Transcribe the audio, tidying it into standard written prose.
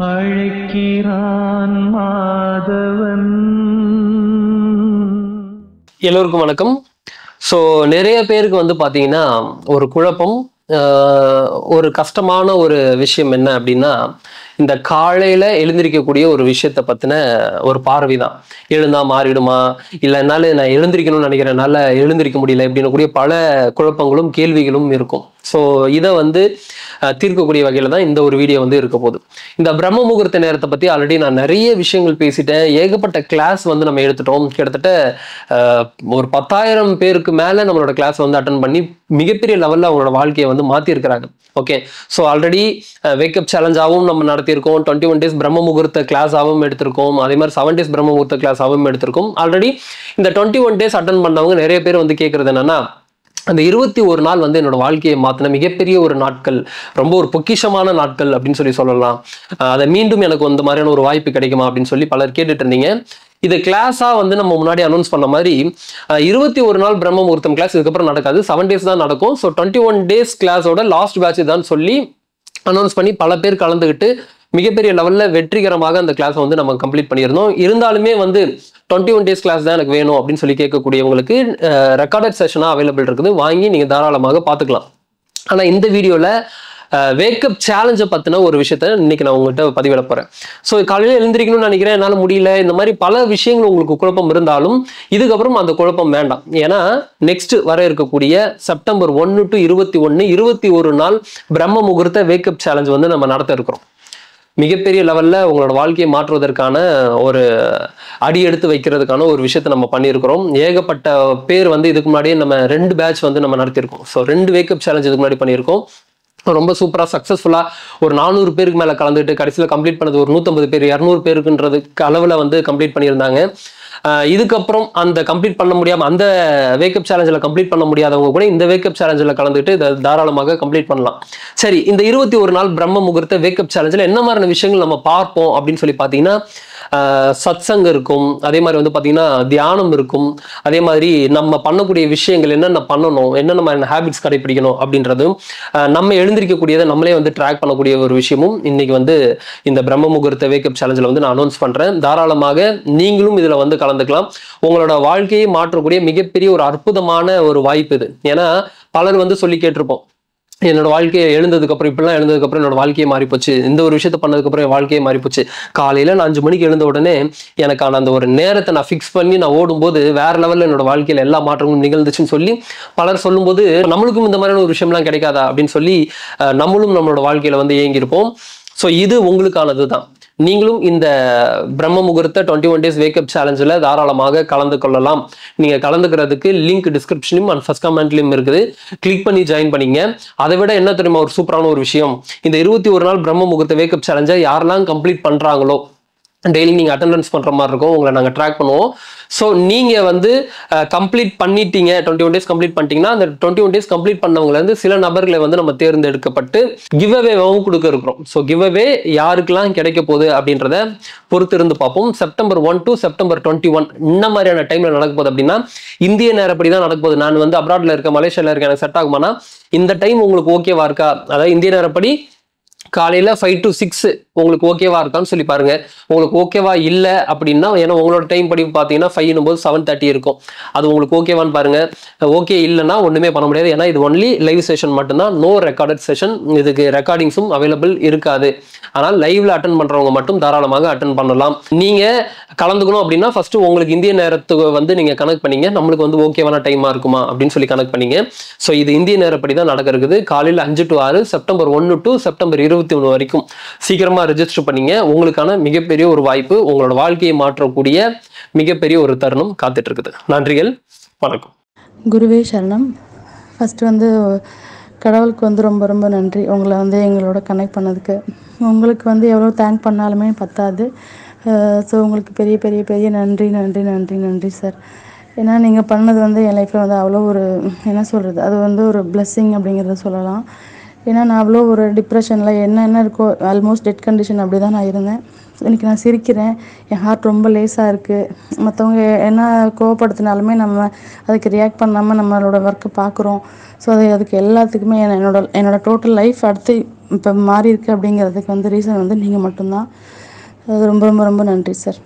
அழைக்கிறான் மாதவன். எல்லோருக்கும் வணக்கம். ஸோ நிறைய பேருக்கு வந்து பார்த்தீங்கன்னா ஒரு குழப்பம், ஒரு கஷ்டமான ஒரு விஷயம் என்ன அப்படின்னா, இந்த காலையில் எழுந்திருக்கக்கூடிய ஒரு விஷயத்தை பற்றின ஒரு பார்வை தான். எழுந்தா மாறிடுமா, இல்லை என்னால் நான் எழுந்திருக்கணும்னு நினைக்கிறேன், என்னால் எழுந்திருக்க முடியல இப்படின்னு கூடிய பல குழப்பங்களும் கேள்விகளும் இருக்கும். ஸோ இதை வந்து தீர்க்கக்கூடிய வகையில் தான் இந்த ஒரு வீடியோ வந்து இருக்க போகுது. இந்த பிரம்ம முகூர்த்த நேரத்தை பற்றி ஆல்ரெடி நான் நிறைய விஷயங்கள் பேசிட்டேன். ஏகப்பட்ட கிளாஸ் வந்து நம்ம எடுத்துட்டோம். கிட்டத்தட்ட ஒரு 10,000 பேருக்கு மேலே நம்மளோட கிளாஸ் வந்து அட்டன் பண்ணி மிகப்பெரிய லெவலில் அவங்களோட வாழ்க்கையை வந்து மாற்றிருக்கிறாங்க. ஓகே, ஸோ ஆல்ரெடி வேக்கப் சேலஞ்சாகவும் நம்ம நடத்தியிருக்கோம். 21 days பிரம்ம முகூர்த்த கிளாஸாகவும் எடுத்திருக்கோம். அதே மாதிரி 7 days பிரம்ம முகூர்த்த கிளாஸாகவும் எடுத்திருக்கோம். ஆல்ரெடி இந்த 21 days அட்டன் பண்ணவங்க நிறைய பேர் வந்து கேட்கறது என்னன்னா, அந்த 21 நாள் வந்து என்னோட வாழ்க்கையை மாற்றின மிகப்பெரிய ஒரு நாட்கள், ரொம்ப ஒரு பொக்கிஷமான நாட்கள் அப்படின்னு சொல்லலாம். அதை மீண்டும் எனக்கு இந்த மாதிரியான ஒரு வாய்ப்பு கிடைக்குமா அப்படின்னு சொல்லி பலர் கேட்டுட்டு இருந்தீங்க. இது கிளாஸா வந்து நம்ம முன்னாடி அனௌன்ஸ் பண்ண மாதிரி 21 நாள் பிரம்ம முகூர்த்தம் கிளாஸ் இதுக்கப்புறம் நடக்காது, 7 days தான் நடக்கும். ஸோ 21 days கிளாஸோட லாஸ்ட் பேட்ச் தான் சொல்லி அனௌன்ஸ் பண்ணி பல பேர் கலந்துக்கிட்டு மிகப்பெரிய லெவலில் வெற்றிகரமாக அந்த கிளாஸை வந்து நம்ம கம்ப்ளீட் பண்ணியிருந்தோம். இருந்தாலுமே வந்து 21 days கிளாஸ் தான் எனக்கு வேணும் அப்படின்னு சொல்லி கேட்கக்கூடியவங்களுக்கு ரெக்கார்டட் செஷனாக அவைலபிள் இருக்குது, வாங்கி நீங்கள் தாராளமாக பார்த்துக்கலாம். ஆனால் இந்த வீடியோவில் வேக்கப் சேலஞ்சை பற்றின ஒரு விஷயத்த இன்னைக்கு நான் உங்கள்கிட்ட பதிவிட போகிறேன். ஸோ காலையில் எழுந்திரிக்கணும்னு நினைக்கிறேன், என்னால் முடியல, இந்த மாதிரி பல விஷயங்கள் உங்களுக்கு குழப்பம் இருந்தாலும் இதுக்கப்புறம் அந்த குழப்பம் வேண்டாம். ஏன்னா நெக்ஸ்ட் வர இருக்கக்கூடிய செப்டம்பர் 1 to 21 21 நாள் பிரம்ம முகூர்த்த வேக்கப் சேலஞ்ச் வந்து நம்ம நடத்த இருக்கிறோம். மிகப்பெரிய லெவலில் உங்களோட வாழ்க்கையை மாற்றுவதற்கான ஒரு அடி எடுத்து வைக்கிறதுக்கான ஒரு விஷயத்தை நம்ம பண்ணியிருக்கிறோம். ஏகப்பட்ட பேர் வந்து இதுக்கு முன்னாடியே நம்ம 2 பேட்ச் வந்து நம்ம நடத்தியிருக்கோம். ஸோ 2 வேக்கப் சேலஞ்ச் இதுக்கு முன்னாடி பண்ணியிருக்கோம். ரொம்ப சூப்பராக சக்ஸஸ்ஃபுல்லாக ஒரு 400 பேருக்கு மேலே கலந்துட்டு கடைசியில் கம்ப்ளீட் பண்ணது ஒரு 150 பேர் 200 பேருக்குன்றதுக்கு அளவில் வந்து கம்ப்ளீட் பண்ணியிருந்தாங்க. இதுக்கப்புறம் அந்த கம்ப்ளீட் பண்ண முடியாமல், அந்த வேக்கப் சேலஞ்சில் கம்ப்ளீட் பண்ண முடியாதவங்க கூட இந்த வேக்கப் சேலஞ்சில் கலந்துட்டு இதை தாராளமாக கம்ப்ளீட் பண்ணலாம். சரி, இந்த 21 நாள் பிரம்ம முகூர்த்த வேக்கப் சேலஞ்சில் என்ன மாதிரியான விஷயங்கள் நம்ம பார்ப்போம் அப்படின்னு சொல்லி பார்த்தீங்கன்னா, சத்சங்கம் இருக்கும், அதே மாதிரி வந்து பார்த்தீங்கன்னா தியானம் இருக்கும், அதே மாதிரி நம்ம பண்ணக்கூடிய விஷயங்கள் என்னென்ன பண்ணணும், என்னென்ன மாதிரி ஹேபிட்ஸ் கடைபிடிக்கணும் அப்படின்றதும், நம்ம எழுந்திருக்கக்கூடியதை நம்மளே வந்து ட்ராக் பண்ணக்கூடிய ஒரு விஷயமும் இன்னைக்கு வந்து இந்த பிரம்ம முகூர்த்த வேக்கப் சேலஞ்சில் வந்து நான் அனௌன்ஸ் பண்ணுறேன். தாராளமாக நீங்களும் இதில் வந்து கலந்துக்கலாம். உங்களோட வாழ்க்கையை மாற்றக்கூடிய மிகப்பெரிய ஒரு அற்புதமான ஒரு வாய்ப்பு இது. ஏன்னா பலர் வந்து சொல்லி கேட்டிருப்போம், என்னோட வாழ்க்கையை எழுந்ததுக்கப்புறம், இப்படிலாம் எழுந்ததுக்கப்புறம் என்னோட வாழ்க்கையை மாறிப்போச்சு, இந்த ஒரு விஷயத்த பண்ணதுக்கப்புறம் என் வாழ்க்கையை மாறிப்போச்சு. காலையில் நான் 5 மணிக்கு எழுந்த உடனே எனக்கான அந்த ஒரு நேரத்தை நான் ஃபிக்ஸ் பண்ணி நான் ஓடும்போது வேற லெவலில் என்னோட வாழ்க்கையில் எல்லா மாற்றங்களும் நிகழ்ந்துச்சுன்னு சொல்லி பலர் சொல்லும்போது, நம்மளுக்கும் இந்த மாதிரியான ஒரு விஷயம்லாம் கிடைக்காதா அப்படின்னு சொல்லி நம்மளும் நம்மளோட வாழ்க்கையில் வந்து இயங்கியிருப்போம். ஸோ இது உங்களுக்கானது தான். நீங்களும் இந்த பிரம்ம முகூர்த்த 21 days வேக்கப் சேலஞ்சில் தாராளமாக கலந்து கொள்ளலாம். நீங்கள் கலந்துக்கிறதுக்கு லிங்க் டிஸ்கிரிப்ஷன்லையும் அண்ட் ஃபர்ஸ்ட் கமெண்ட்லையும் இருக்குது, கிளிக் பண்ணி ஜாயின் பண்ணிங்க. அதை விட என்ன தெரியுமா ஒரு சூப்பரான ஒரு விஷயம், இந்த 21 நாள் பிரம்ம முகூர்த்த வேக்கப் சேலஞ்சை யாரெல்லாம் கம்ப்ளீட் பண்ணுறாங்களோ டெய்லி நீங்கள் அட்டெண்டன்ஸ் பண்ணுற மாதிரி இருக்கும், உங்களை நாங்கள் ட்ராக் பண்ணுவோம். ஸோ நீங்கள் வந்து கம்ப்ளீட் பண்ணிட்டீங்க, 21 days கம்ப்ளீட் பண்ணிட்டீங்கன்னா அந்த 21 days கம்ப்ளீட் பண்ணவங்கலேருந்து சில நபர்களை வந்து நம்ம தேர்ந்தெடுக்கப்பட்டு கிவ் அவேவும் கொடுக்க இருக்கிறோம். ஸோ கிவ் அவே யாருக்கெல்லாம் கிடைக்க போகுது அப்படின்றத பொறுத்து இருந்து பார்ப்போம். செப்டம்பர் 1 to செப்டம்பர் 21 இந்த மாதிரியான டைமில் நடக்க போகுது அப்படின்னா இந்திய நேரப்படி தான் நடக்க போகுது. நான் வந்து அப்ராட்ல இருக்க, மலேசியாவில் இருக்க, எனக்கு செட் ஆகுமானா இந்த டைம் உங்களுக்கு ஓகேவா இருக்கா, அதாவது இந்திய நேரப்படி காலையில் 5 to 6 உங்களுக்கு ஓகேவா இருக்கான்னு சொல்லி பாருங்க. உங்களுக்கு ஓகேவா இல்லை அப்படின்னா, ஏன்னா உங்களோட டைம் படி பார்த்தீங்கன்னா 5 போது 7:30 இருக்கும், அது உங்களுக்கு ஓகேவான்னு பாருங்க. ஓகே இல்லைன்னா ஒன்றுமே பண்ண முடியாது. ஏன்னா இது ஒன்லி லைவ் செஷன் மட்டும்தான், நோ ரெக்கார்டட் செஷன். இதுக்கு ரெக்கார்டிங்ஸும் அவைலபிள் இருக்காது. ஆனால் லைவ்ல அட்டன் பண்றவங்க மட்டும் தாராளமாக அட்டன் பண்ணலாம். நீங்க கலந்துக்கணும் அப்படின்னா ஃபர்ஸ்ட் உங்களுக்கு இந்திய நேரத்துக்கு வந்து நீங்க கனெக்ட் பண்ணீங்க, நம்மளுக்கு வந்து ஓகேவான டைமா இருக்குமா அப்படின்னு சொல்லி கனெக்ட் பண்ணீங்க. ஸோ இது இந்திய நேரப்படி தான் நடக்க இருக்குது. காலையில் 5 to 6 செப்டம்பர் 1 to செப்டம்பர் 21 வரைக்கும் சீக்கிரமா ரெஜிஸ்டர் பண்ணீங்க. உங்களுக்கான மிகப்பெரிய ஒரு வாய்ப்பு, உங்களோட வாழ்க்கையை மாற்றக்கூடிய மிகப்பெரிய ஒரு தருணம் காத்துட்டு இருக்குது. நன்றிகள், வணக்கம். குருவே சரணம். ஃபஸ்ட்டு வந்து கடவுளுக்கு வந்து ரொம்ப ரொம்ப நன்றி, உங்களை வந்து எங்களோட கனெக்ட் பண்ணதுக்கு. உங்களுக்கு வந்து எவ்வளோ தேங்க் பண்ணாலுமே பத்தாது. ஸோ உங்களுக்கு பெரிய பெரிய பெரிய நன்றி நன்றி நன்றி நன்றி சார். ஏன்னா நீங்கள் பண்ணது வந்து என் லைஃப்பில் வந்து அவ்வளோ ஒரு என்ன சொல்கிறது, அது வந்து ஒரு பிளெஸ்ஸிங் அப்படிங்கிறத சொல்லலாம். ஏன்னா நான் அவ்வளோ ஒரு டிப்ரெஷனில் என்ன இருக்கோ ஆல்மோஸ்ட் டெட் கண்டிஷன் அப்படி தான் நான் இருந்தேன். இன்றைக்கி நான் சிரிக்கிறேன். என் ஹார்ட் ரொம்ப லேஸாக இருக்குது. மற்றவங்க என்ன கோவப்படுத்தினாலுமே நம்ம அதுக்கு ரியாக்ட் பண்ணாமல் நம்மளோட ஒர்க்கை பார்க்குறோம். ஸோ அதுக்கு எல்லாத்துக்குமே என்னோட டோட்டல் லைஃப் அடுத்து இப்போ மாறி இருக்கு அப்படிங்கிறதுக்கு வந்து ரீசன் வந்து நீங்கள் மட்டும்தான். அது ரொம்ப ரொம்ப ரொம்ப நன்றி சார்.